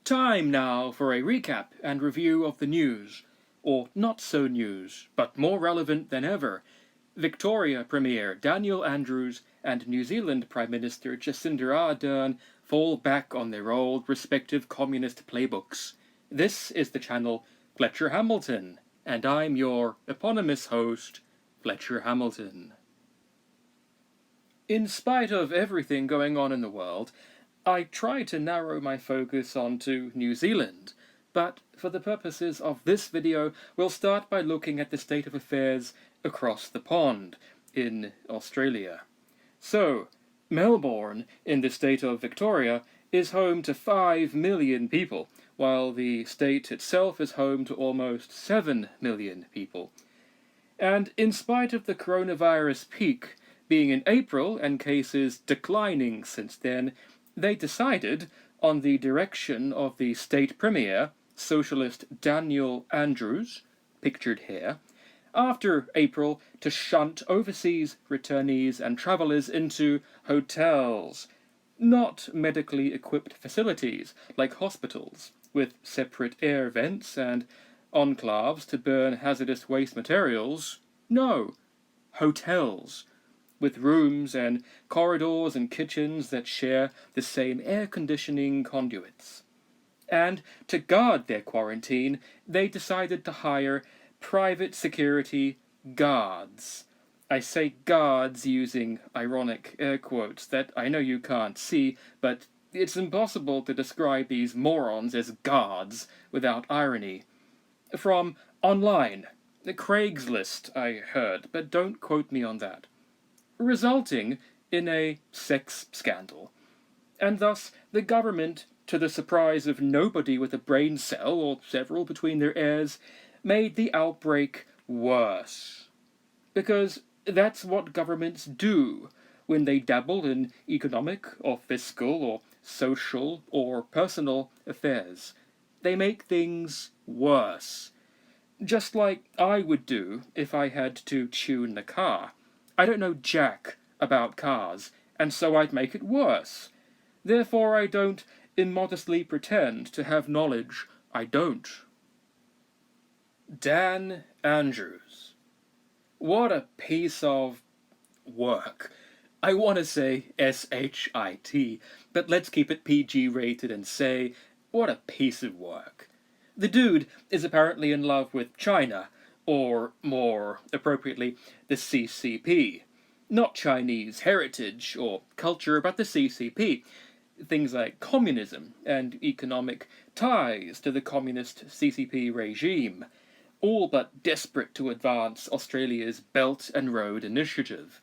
Time now for a recap and review of the news. Or not so news, but more relevant than ever. Victoria Premier Daniel Andrews and New Zealand Prime Minister Jacinda Ardern fall back on their old respective communist playbooks. This is the channel Fletcher Hamilton, and I'm your eponymous host, Fletcher Hamilton. In spite of everything going on in the world, I try to narrow my focus onto New Zealand, but for the purposes of this video, we'll start by looking at the state of affairs across the pond, in Australia. So, Melbourne, in the state of Victoria, is home to 5 million people, while the state itself is home to almost 7 million people. And in spite of the coronavirus peak being in April and cases declining since then, they decided, on the direction of the state premier, socialist Daniel Andrews, pictured here, after April to shunt overseas returnees and travellers into hotels, not medically equipped facilities like hospitals, with separate air vents and enclaves to burn hazardous waste materials. No, hotels, with rooms and corridors and kitchens that share the same air conditioning conduits. And to guard their quarantine, they decided to hire private security guards. I say guards using ironic air quotes that I know you can't see, but it's impossible to describe these morons as guards without irony. From online, Craigslist, I heard, but don't quote me on that. Resulting in a sex scandal. And thus the government, to the surprise of nobody with a brain cell or several between their ears, made the outbreak worse. Because that's what governments do when they dabble in economic or fiscal or social or personal affairs. They make things worse. Just like I would do if I had to tune the car. I don't know jack about cars, and so I'd make it worse. Therefore I don't immodestly pretend to have knowledge I don't. Dan Andrews. What a piece of work. I want to say S-H-I-T, but let's keep it PG rated and say, what a piece of work. The dude is apparently in love with China, or more appropriately, the CCP. Not Chinese heritage or culture, but the CCP. Things like communism and economic ties to the communist CCP regime, all but desperate to advance Australia's Belt and Road Initiative.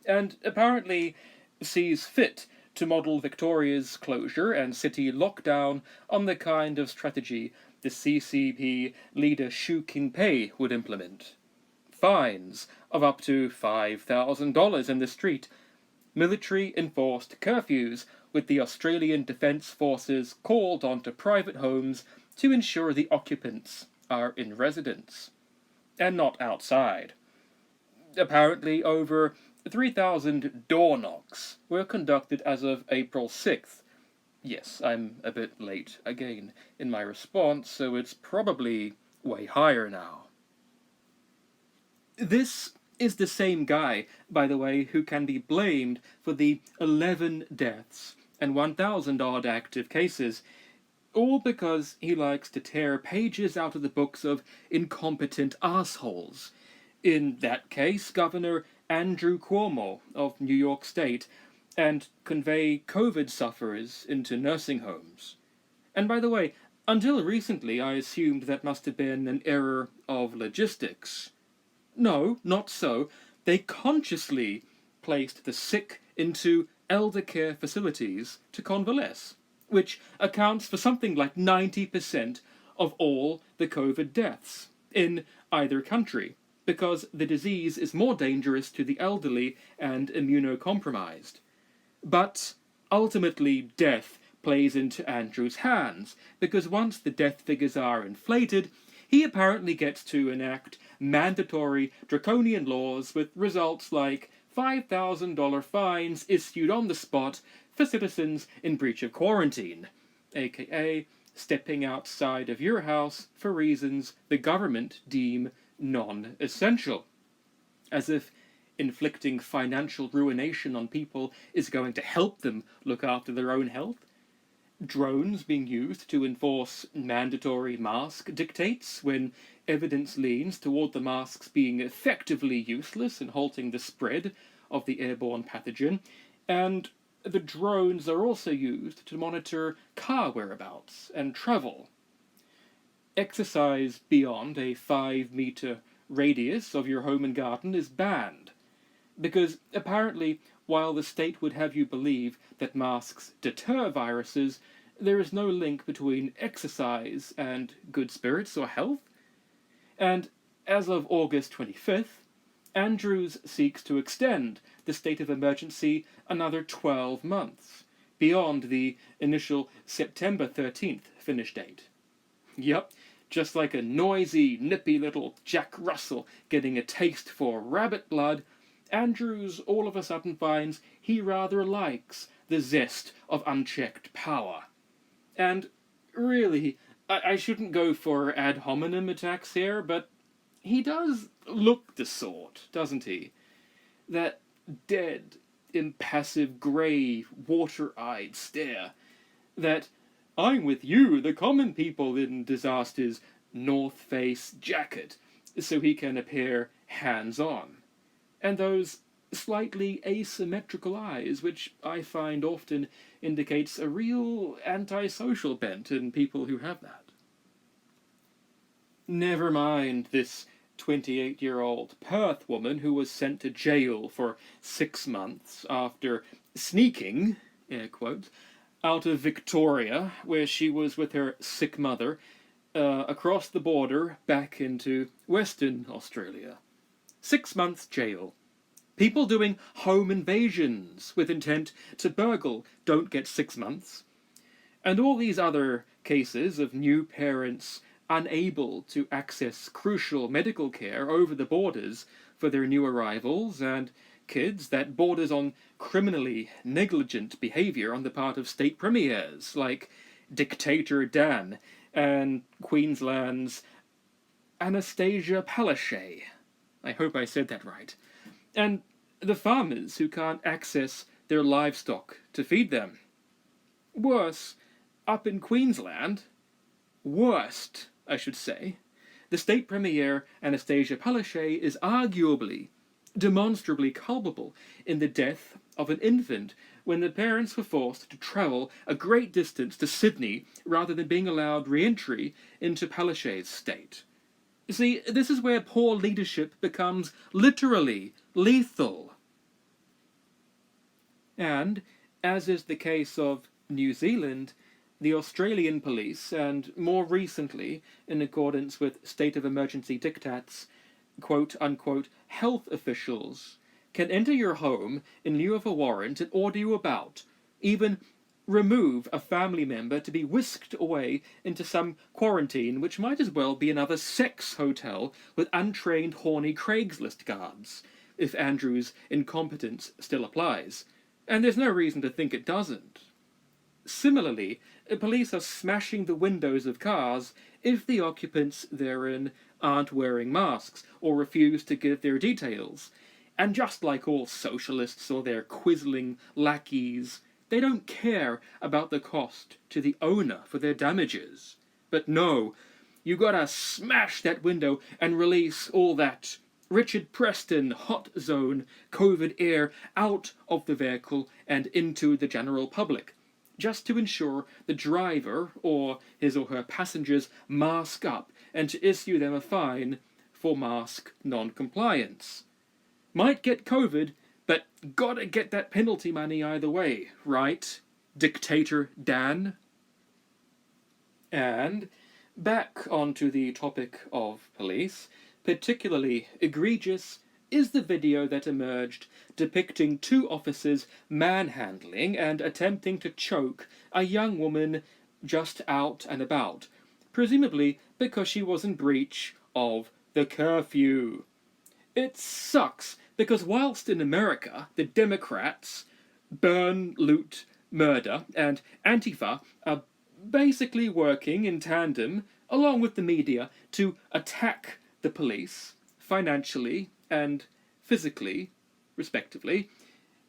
And apparently sees fit to model Victoria's closure and city lockdown on the kind of strategy the CCP leader Xu Jinping would implement. Fines of up to $5,000 in the street, military-enforced curfews with the Australian Defence Forces called onto private homes to ensure the occupants are in residence, and not outside. Apparently over 3,000 door knocks were conducted as of April 6th. Yes, I'm a bit late again in my response, so it's probably way higher now. This is the same guy, by the way, who can be blamed for the 11 deaths and 1,000 odd active cases, all because he likes to tear pages out of the books of incompetent assholes. In that case, Governor Andrew Cuomo of New York State, and convey COVID sufferers into nursing homes. And by the way, until recently I assumed that must have been an error of logistics. No, not so. They consciously placed the sick into elder care facilities to convalesce, which accounts for something like 90% of all the COVID deaths in either country, because the disease is more dangerous to the elderly and immunocompromised. But ultimately death plays into Andrew's hands, because once the death figures are inflated, he apparently gets to enact mandatory draconian laws with results like $5,000 fines issued on the spot for citizens in breach of quarantine, aka stepping outside of your house for reasons the government deem non-essential. As if inflicting financial ruination on people is going to help them look after their own health. Drones being used to enforce mandatory mask dictates when evidence leans toward the masks being effectively useless in halting the spread of the airborne pathogen, and the drones are also used to monitor car whereabouts and travel. Exercise beyond a 5-meter radius of your home and garden is banned, because apparently, while the state would have you believe that masks deter viruses, there is no link between exercise and good spirits or health. And as of August 25th, Andrews seeks to extend the state of emergency another 12 months, beyond the initial September 13th finish date. Yep, just like a noisy, nippy little Jack Russell getting a taste for rabbit blood, Andrews all of a sudden finds he rather likes the zest of unchecked power. And really, I shouldn't go for ad hominem attacks here, but he does look the sort, doesn't he? That dead, impassive, grey, water-eyed stare. That I'm with you, the common people in disaster's North Face jacket, so he can appear hands-on. And those slightly asymmetrical eyes, which I find often indicates a real antisocial bent in people who have that. Never mind this 28-year-old Perth woman who was sent to jail for 6 months after sneaking, air quotes, out of Victoria, where she was with her sick mother, across the border back into Western Australia. 6 months jail. People doing home invasions with intent to burgle don't get 6 months. And all these other cases of new parents unable to access crucial medical care over the borders for their new arrivals, and kids that borders on criminally negligent behaviour on the part of state premiers like Dictator Dan and Queensland's Anastasia Palaszczuk. I hope I said that right. And the farmers who can't access their livestock to feed them. Worse, up in Queensland, worst, I should say, the state premier Anastasia Palaszczuk is arguably, demonstrably culpable in the death of an infant when the parents were forced to travel a great distance to Sydney rather than being allowed re-entry into Palaszczuk's state. See, this is where poor leadership becomes literally lethal. And, as is the case of New Zealand, the Australian police, and more recently, in accordance with state of emergency diktats, quote-unquote health officials, can enter your home in lieu of a warrant and order you about, even remove a family member to be whisked away into some quarantine which might as well be another sex hotel with untrained horny Craigslist guards, if Andrew's incompetence still applies. And there's no reason to think it doesn't. Similarly, police are smashing the windows of cars if the occupants therein aren't wearing masks or refuse to give their details. And just like all socialists or their quizzling lackeys, they don't care about the cost to the owner for their damages. But no, you gotta smash that window and release all that Richard Preston hot zone COVID air out of the vehicle and into the general public, just to ensure the driver or his or her passengers mask up and to issue them a fine for mask non-compliance. Might get COVID, but gotta get that penalty money either way, right, Dictator Dan? And back onto the topic of police, particularly egregious is the video that emerged depicting 2 officers manhandling and attempting to choke a young woman just out and about, presumably because she was in breach of the curfew. It sucks, because whilst in America the Democrats burn, loot, murder, and Antifa are basically working in tandem, along with the media, to attack the police, financially and physically, respectively.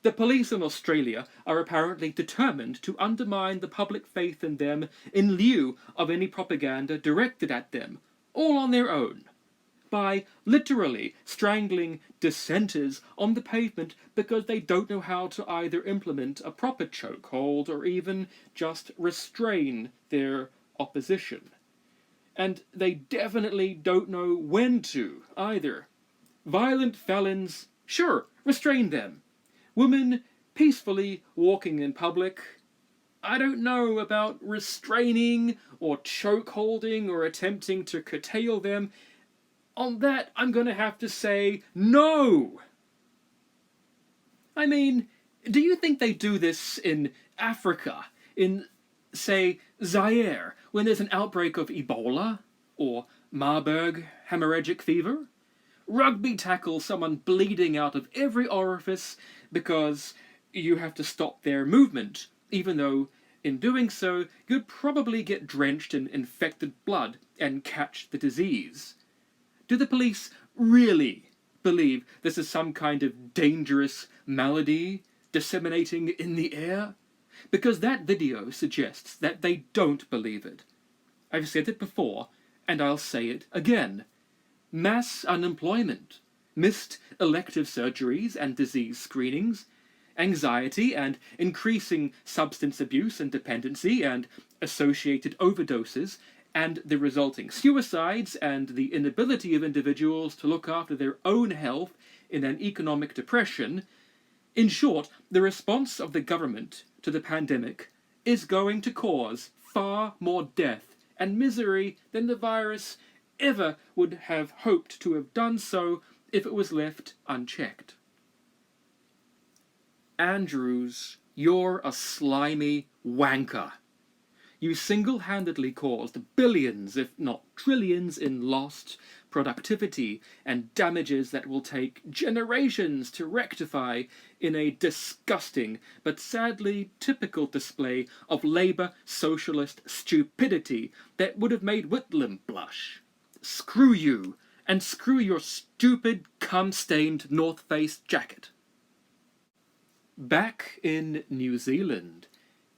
The police in Australia are apparently determined to undermine the public faith in them in lieu of any propaganda directed at them, all on their own, by literally strangling dissenters on the pavement because they don't know how to either implement a proper chokehold or even just restrain their opposition. And they definitely don't know when to, either. Violent felons, sure, restrain them. Women peacefully walking in public, I don't know about restraining or chokeholding or attempting to curtail them. On that, I'm going to have to say no. I mean, do you think they do this in Africa, in, say, Zaire, when there's an outbreak of Ebola or Marburg hemorrhagic fever? Rugby tackle someone bleeding out of every orifice because you have to stop their movement, even though in doing so you'd probably get drenched in infected blood and catch the disease. Do the police really believe this is some kind of dangerous malady disseminating in the air? Because that video suggests that they don't believe it. I've said it before, and I'll say it again. Mass unemployment, missed elective surgeries and disease screenings, anxiety and increasing substance abuse and dependency and associated overdoses, and the resulting suicides and the inability of individuals to look after their own health in an economic depression. In short, the response of the government to the pandemic is going to cause far more death and misery than the virus ever would have hoped to have done so if it was left unchecked. Andrews, you're a slimy wanker. You single-handedly caused billions, if not trillions, in lost productivity and damages that will take generations to rectify in a disgusting but sadly typical display of Labour socialist stupidity that would have made Whitlam blush. Screw you, and screw your stupid, cum-stained North Face jacket. Back in New Zealand,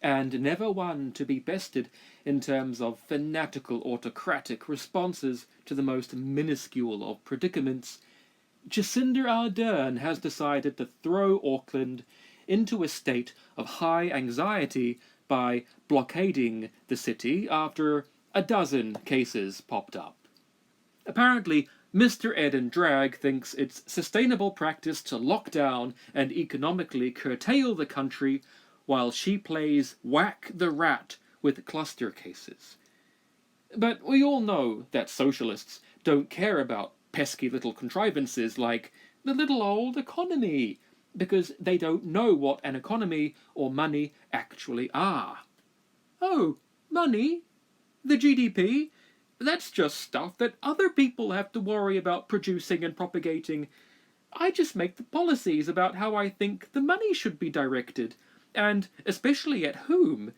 and never one to be bested in terms of fanatical autocratic responses to the most minuscule of predicaments, Jacinda Ardern has decided to throw Auckland into a state of high anxiety by blockading the city after a dozen cases popped up. Apparently, Mr. Ed and Drag thinks it's sustainable practice to lock down and economically curtail the country while she plays whack the rat with cluster cases. But we all know that socialists don't care about pesky little contrivances like the little old economy, because they don't know what an economy or money actually are. Oh, money? The GDP? That's just stuff that other people have to worry about producing and propagating. I just make the policies about how I think the money should be directed, and especially at whom,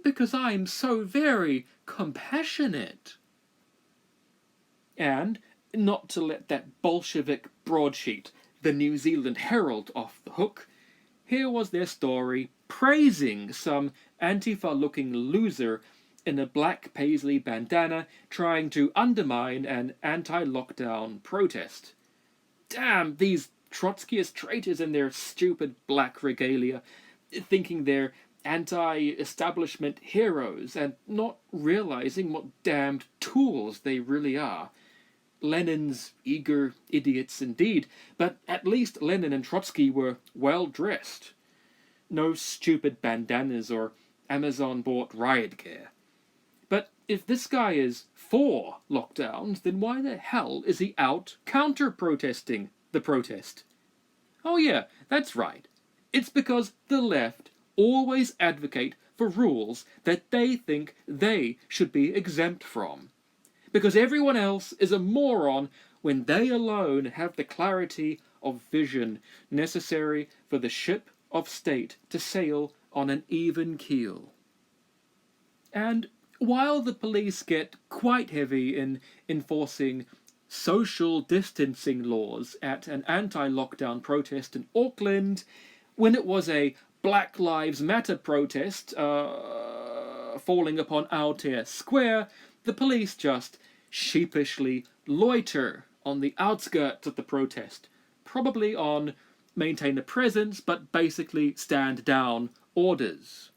because I'm so very compassionate. And, not to let that Bolshevik broadsheet, the New Zealand Herald, off the hook, here was their story praising some Antifa-looking loser in a black paisley bandana trying to undermine an anti-lockdown protest. Damn, these Trotskyist traitors in their stupid black regalia, thinking they're anti-establishment heroes and not realizing what damned tools they really are. Lenin's eager idiots indeed, but at least Lenin and Trotsky were well-dressed. No stupid bandanas or Amazon-bought riot gear. But if this guy is for lockdowns, then why the hell is he out counter-protesting the protest? Oh yeah, that's right. It's because the left always advocate for rules that they think they should be exempt from. Because everyone else is a moron when they alone have the clarity of vision necessary for the ship of state to sail on an even keel. And while the police get quite heavy in enforcing social distancing laws at an anti-lockdown protest in Auckland, when it was a Black Lives Matter protest falling upon Aotea Square, the police just sheepishly loiter on the outskirts of the protest, probably on maintain a presence but basically stand down orders.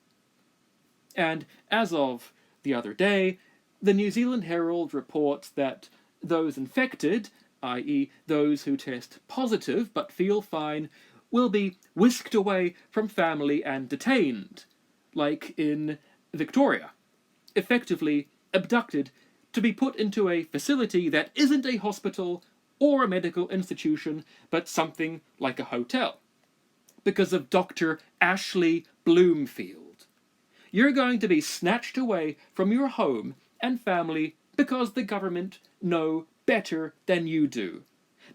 And as of the other day, the New Zealand Herald reports that those infected, i.e. those who test positive but feel fine, will be whisked away from family and detained, like in Victoria, effectively abducted to be put into a facility that isn't a hospital or a medical institution, but something like a hotel, because of Dr. Ashley Bloomfield. You're going to be snatched away from your home and family because the government know better than you do.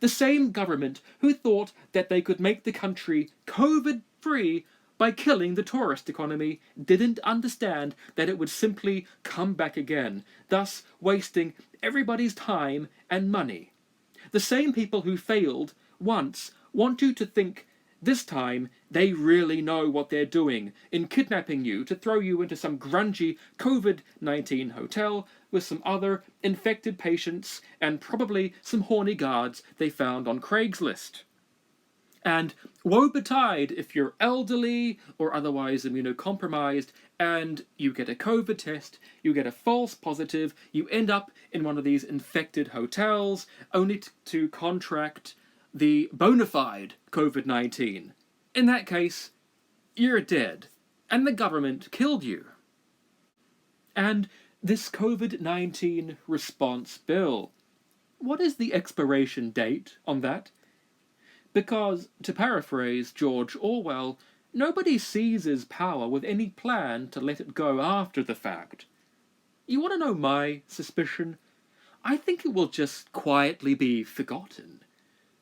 The same government who thought that they could make the country COVID-free by killing the tourist economy didn't understand that it would simply come back again, thus wasting everybody's time and money. The same people who failed once want you to think this time they really know what they're doing in kidnapping you to throw you into some grungy COVID-19 hotel with some other infected patients and probably some horny guards they found on Craigslist. And woe betide if you're elderly or otherwise immunocompromised and you get a COVID test, you get a false positive, you end up in one of these infected hotels only to contract the bona fide COVID-19. In that case, you're dead, and the government killed you. And this COVID-19 response bill, what is the expiration date on that? Because, to paraphrase George Orwell, nobody seizes power with any plan to let it go after the fact. You want to know my suspicion? I think it will just quietly be forgotten.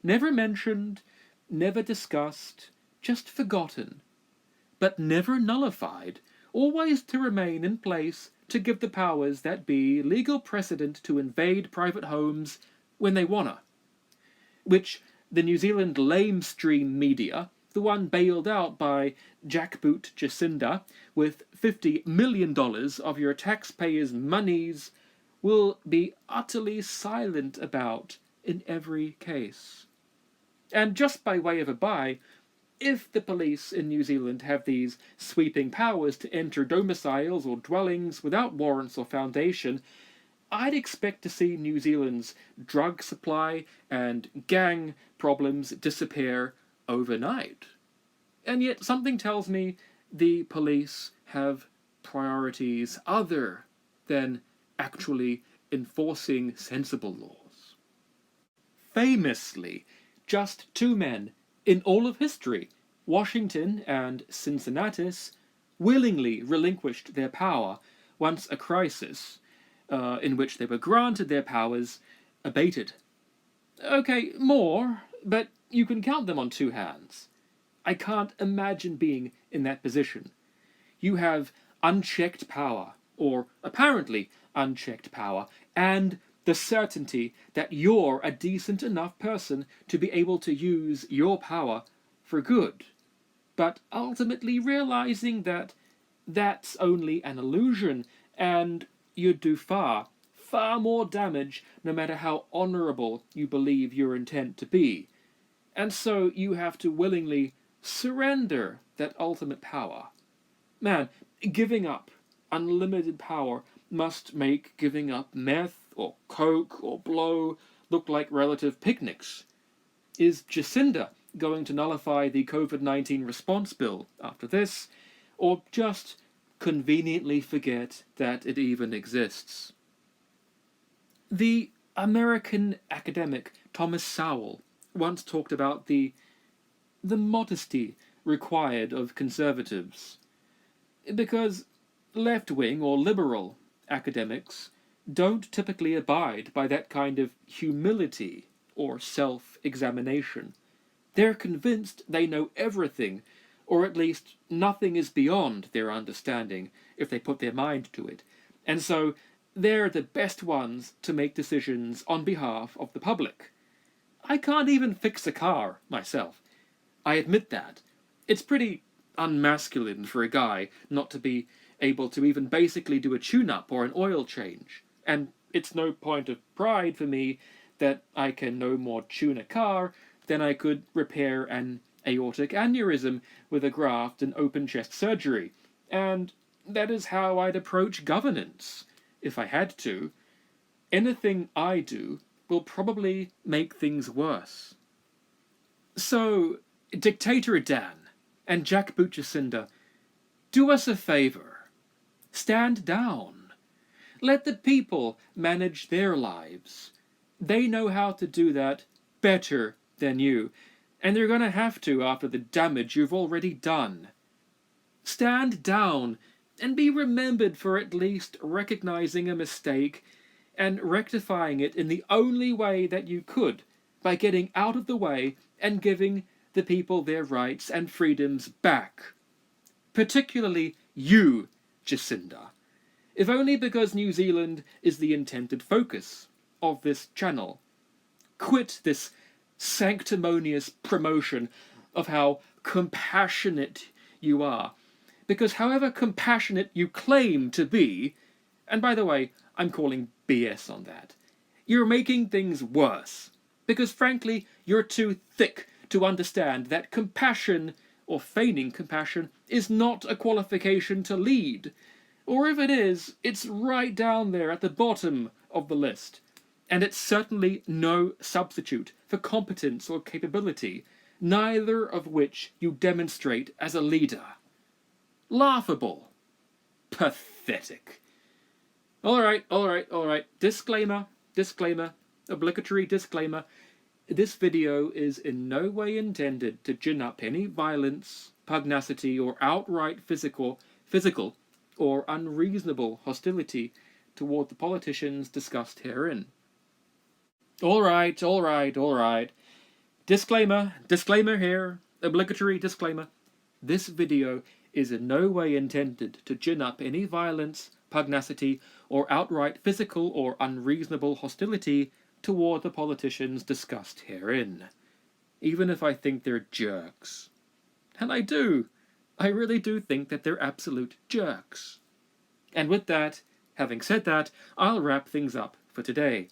Never mentioned, never discussed, just forgotten. But never nullified, always to remain in place to give the powers that be legal precedent to invade private homes when they wanna. Which the New Zealand lamestream media, the one bailed out by Jackboot Jacinda with $50 million of your taxpayers' monies, will be utterly silent about in every case. And just by way of a by, if the police in New Zealand have these sweeping powers to enter domiciles or dwellings without warrants or foundation, I'd expect to see New Zealand's drug supply and gang problems disappear overnight. And yet something tells me the police have priorities other than actually enforcing sensible laws. Famously, just two men in all of history, Washington and Cincinnatus, willingly relinquished their power once a crisis, in which they were granted their powers, abated. Okay, more, but you can count them on two hands. I can't imagine being in that position. You have unchecked power, or apparently unchecked power, and the certainty that you're a decent enough person to be able to use your power for good, but ultimately realizing that that's only an illusion and you'd do far, far more damage no matter how honourable you believe your intent to be. And so you have to willingly surrender that ultimate power. Man, giving up unlimited power must make giving up meth or coke or blow look like relative picnics. Is Jacinda going to nullify the COVID-19 response bill after this, or just conveniently forget that it even exists? The American academic Thomas Sowell once talked about the modesty required of conservatives, because left-wing or liberal academics don't typically abide by that kind of humility or self-examination. They're convinced they know everything, or at least nothing is beyond their understanding if they put their mind to it. And so they're the best ones to make decisions on behalf of the public. I can't even fix a car myself. I admit that. It's pretty unmasculine for a guy not to be able to even basically do a tune-up or an oil change. And it's no point of pride for me that I can no more tune a car than I could repair an aortic aneurysm with a graft and open chest surgery. And that is how I'd approach governance, if I had to. Anything I do will probably make things worse. So, Dictator Dan and Jackboot Jacinda, do us a favor. Stand down. Let the people manage their lives. They know how to do that better than you, and they're going to have to after the damage you've already done. Stand down and be remembered for at least recognizing a mistake and rectifying it in the only way that you could, by getting out of the way and giving the people their rights and freedoms back. Particularly you, Jacinda. If only because New Zealand is the intended focus of this channel. Quit this sanctimonious promotion of how compassionate you are. Because however compassionate you claim to be, and by the way, I'm calling BS on that, you're making things worse. Because frankly, you're too thick to understand that compassion, or feigning compassion, is not a qualification to lead. Or if it is, it's right down there at the bottom of the list. And it's certainly no substitute for competence or capability, neither of which you demonstrate as a leader. Laughable. Pathetic. All right. Disclaimer, obligatory disclaimer. This video is in no way intended to gin up any violence, pugnacity, or outright physical or unreasonable hostility toward the politicians discussed herein. All right. Disclaimer here, obligatory disclaimer. This video is in no way intended to gin up any violence, pugnacity, or outright physical or unreasonable hostility toward the politicians discussed herein, even if I think they're jerks. And I do. I really do think that they're absolute jerks. And with that, having said that, I'll wrap things up for today.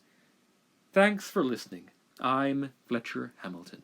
Thanks for listening. I'm Fletcher Hamilton.